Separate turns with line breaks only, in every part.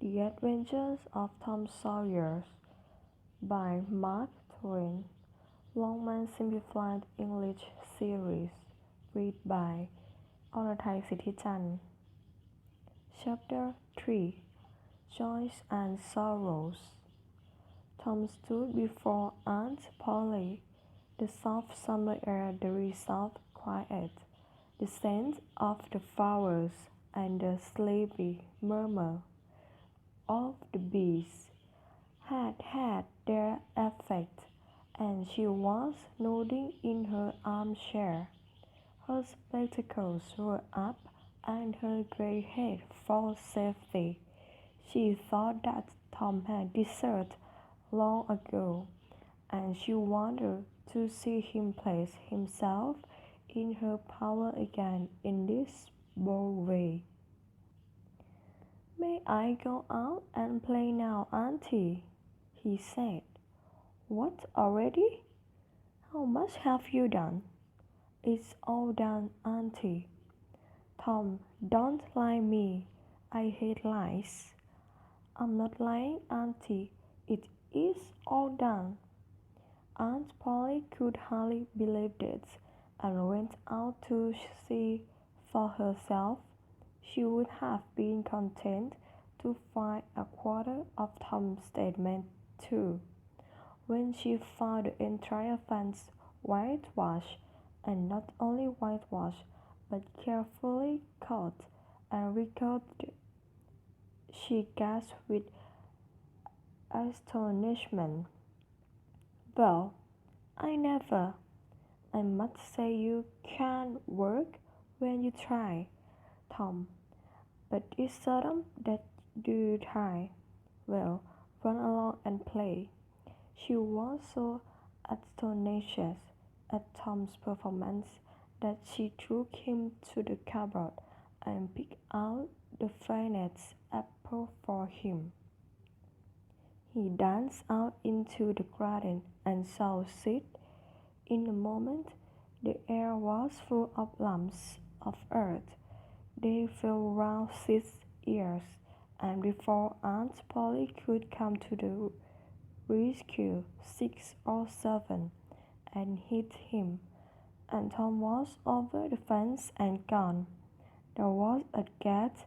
The Adventures of Tom Sawyer by Mark Twain. Longman Simplified English Series. Read by Orathai Sitthichan. Chapter 3. Joys and Sorrows. Tom stood before Aunt Polly. The soft summer air, the resolved quiet, the scent of the flowers, and the sleepy murmur of the bees had their effect, and she was nodding in her armchair. Her spectacles were up, and her grey head for safety. She thought that Tom had deserted long ago, and she wanted to see him place himself in her power again in this bold way. "May I go out and play now, Auntie?" he said. "What, already? How much have you done?" "It's all done, Auntie." "Tom, don't lie me. I hate lies." "I'm not lying, Auntie. It is all done." Aunt Polly could hardly believe it, and went out to see for herself. She would have been content to find a quarter of Tom's statement too. When she found the entire fence whitewashed, and not only whitewashed, but carefully cut and recoated, she gasped with astonishment. "Well, I never! I must say you can work when you try, Tom. But it's seldom that you try. Well, run along and play." She was so astonished at Tom's performance that she took him to the cupboard and picked out the finest apple for him. He danced out into the garden and saw Sid. In a moment, the air was full of lumps of earth. They flew round Sid's ears, and before Aunt Polly could come to the rescue, 6 or 7 and hit him, and Tom was over the fence and gone. There was a gap,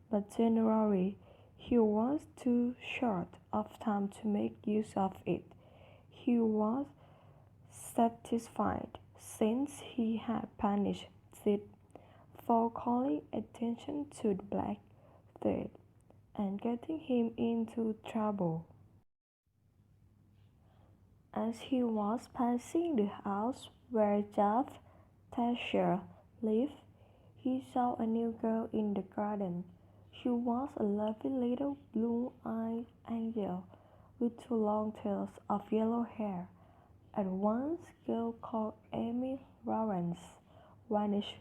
but generally he was too short of time to make use of it. He was satisfied, since he had punished Sid for calling attention to the black thread and getting him into trouble. As he was passing the house where Jeff Thatcher lived, he saw a new girl in the garden. She was a lovely little blue-eyed angel with 2 long tails of yellow hair. At once, a girl called Amy Lawrence vanished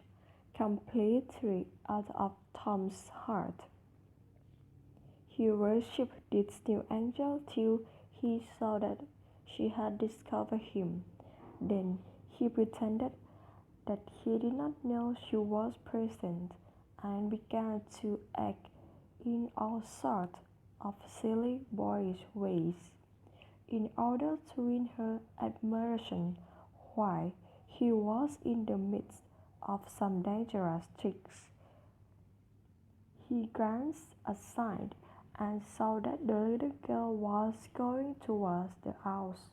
completely out of Tom's heart. He worshipped this new angel till he saw that she had discovered him. Then he pretended that he did not know she was present, and began to act in all sorts of silly boyish ways, in order to win her admiration while he was in the midst of some dangerous tricks. He glanced aside and saw that the little girl was going towards the house.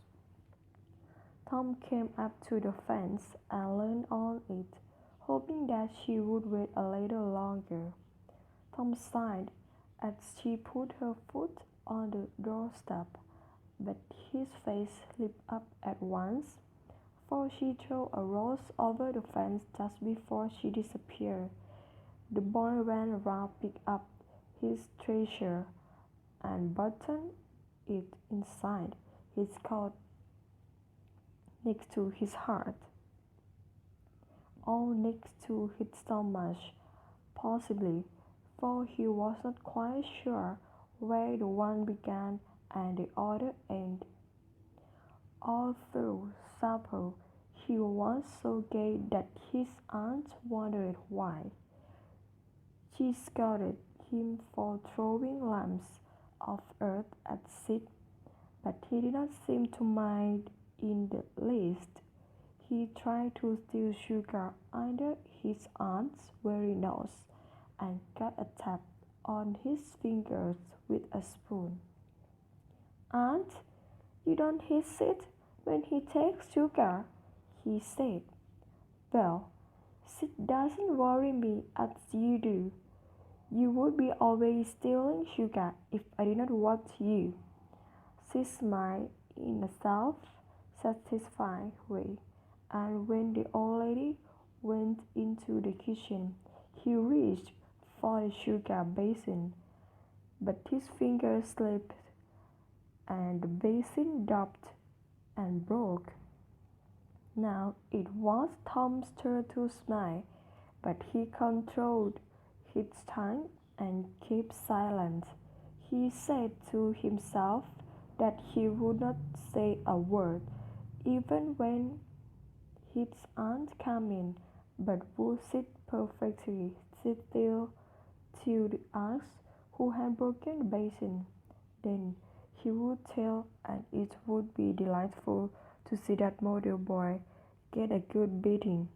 Tom came up to the fence and leaned on it, hoping that she would wait a little longer. Tom sighed as she put her foot on the doorstep, but his face lit up at once, for she threw a rose over the fence just before she disappeared. The boy ran around, picked up his treasure, and buttoned it inside his coat next to his heart. Or next to his stomach, possibly, for he was not quite sure where the one began and the other ended. All through supper he was so gay that his aunt wondered why. She scolded him for throwing lumps of earth at Sid, but he did not seem to mind in the least. He tried to steal sugar under his aunt's very nose, and got a tap on his fingers with a spoon. "Aunt, you don't hiss it when he takes sugar," he said. "Well, Sid doesn't worry me as you do. You would be always stealing sugar if I did not watch you." Sid smiled in a self-satisfied way, and when the old lady went into the kitchen, he reached for the sugar basin, but his fingers slipped, and the basin dropped and broke. Now it was Tom's turn to smile, but he controlled his tongue and kept silent. He said to himself that he would not say a word, even when his aunt came in, but would sit perfectly still till the asked who had broken the basin. Then he would tell, and it would be delightful to see that model boy get a good beating.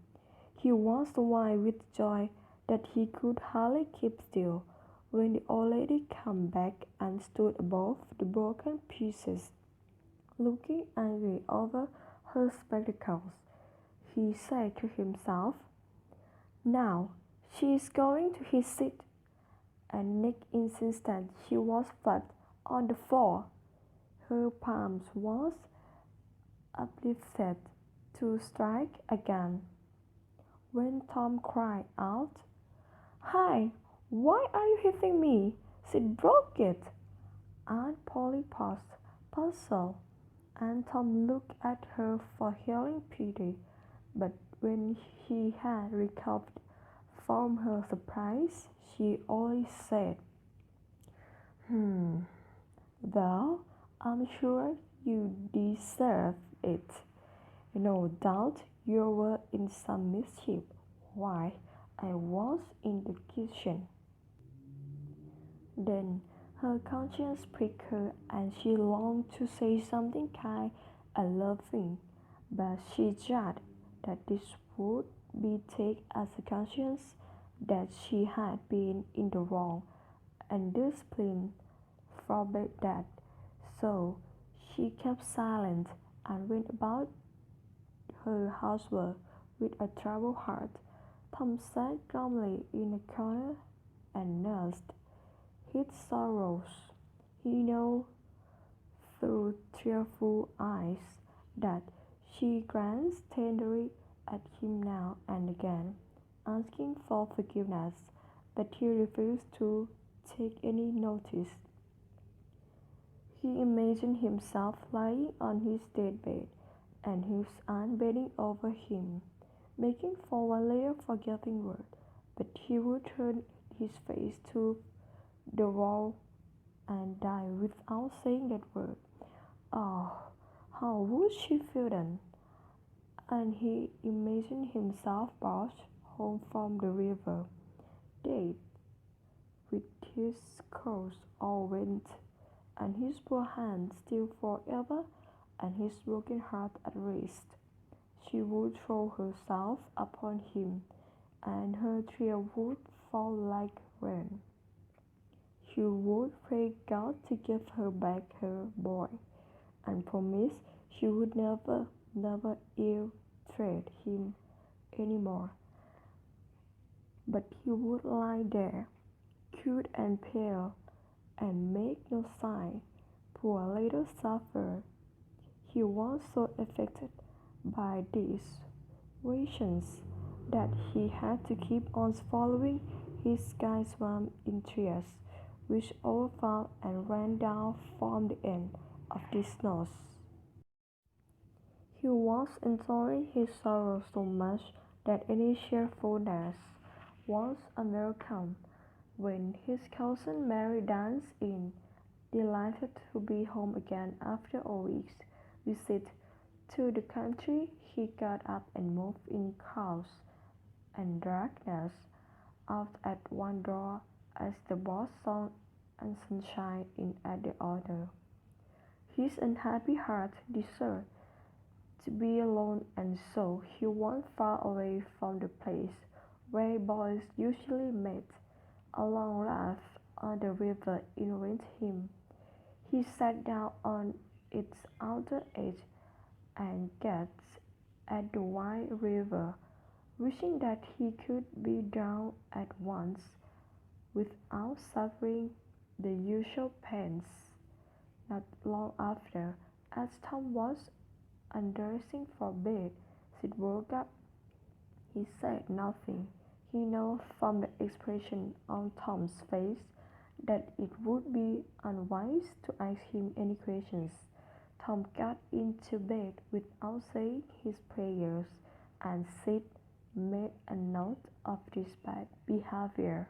He was wild with joy that he could hardly keep still when the old lady came back and stood above the broken pieces, looking angry over her spectacles. He said to himself, "Now she is going to hiss it," and next instant she was flat on the floor. Her palms was uplifted to strike again, when Tom cried out, "Hi, why are you hitting me? Sid broke it." Aunt Polly paused, puzzled, and Tom looked at her for healing pity, but when he had recovered from her surprise, she only said, "Well, I'm sure you deserve it. No doubt you were in some mischief while I was in the kitchen." Then her conscience pricked her, and she longed to say something kind and loving, but she judged that this would be taken as a conscience that she had been in the wrong, and discipline forbade that. So she kept silent and went about her housework with a troubled heart. Tom sat glumly in a corner and nursed his sorrows. He knew through tearful eyes that she glanced tenderly at him now and again, asking for forgiveness, but he refused to take any notice. He imagined himself lying on his deathbed, and his aunt bending over him, making for one little forgiving word, but he would turn his face to the wall and die without saying that word. Oh, how would she feel then? And he imagined himself brought home from the river, dead, with his clothes all rent, and his poor hand still forever, and his broken heart at rest. She would throw herself upon him, and her tears would fall like rain. She would pray God to give her back her boy, and promise she would never, never ill-treat him any more. But he would lie there, cute and pale, and make no sign. Poor little sufferer! He was so affected by these visions that he had to keep on swallowing his sky swam in tears, which overflowed and ran down from the end of his nose. He was enjoying his sorrow so much that any cheerfulness was unwelcome. When his cousin Mary danced in, delighted to be home again after a week's visit to the country, he got up and moved in chaos and darkness out at one door as the boss song and sunshine in at the other. His unhappy heart desired to be alone, and so he went far away from the place where boys usually met. A long raft on the river irritated him. He sat down on its outer edge and gazed at the wide river, wishing that he could be drowned at once without suffering the usual pangs. Not long after, as Tom was undressing for bed, Sid woke up. He said nothing. He knew from the expression on Tom's face that it would be unwise to ask him any questions. Tom got into bed without saying his prayers, and Sid made a note of this bad behavior.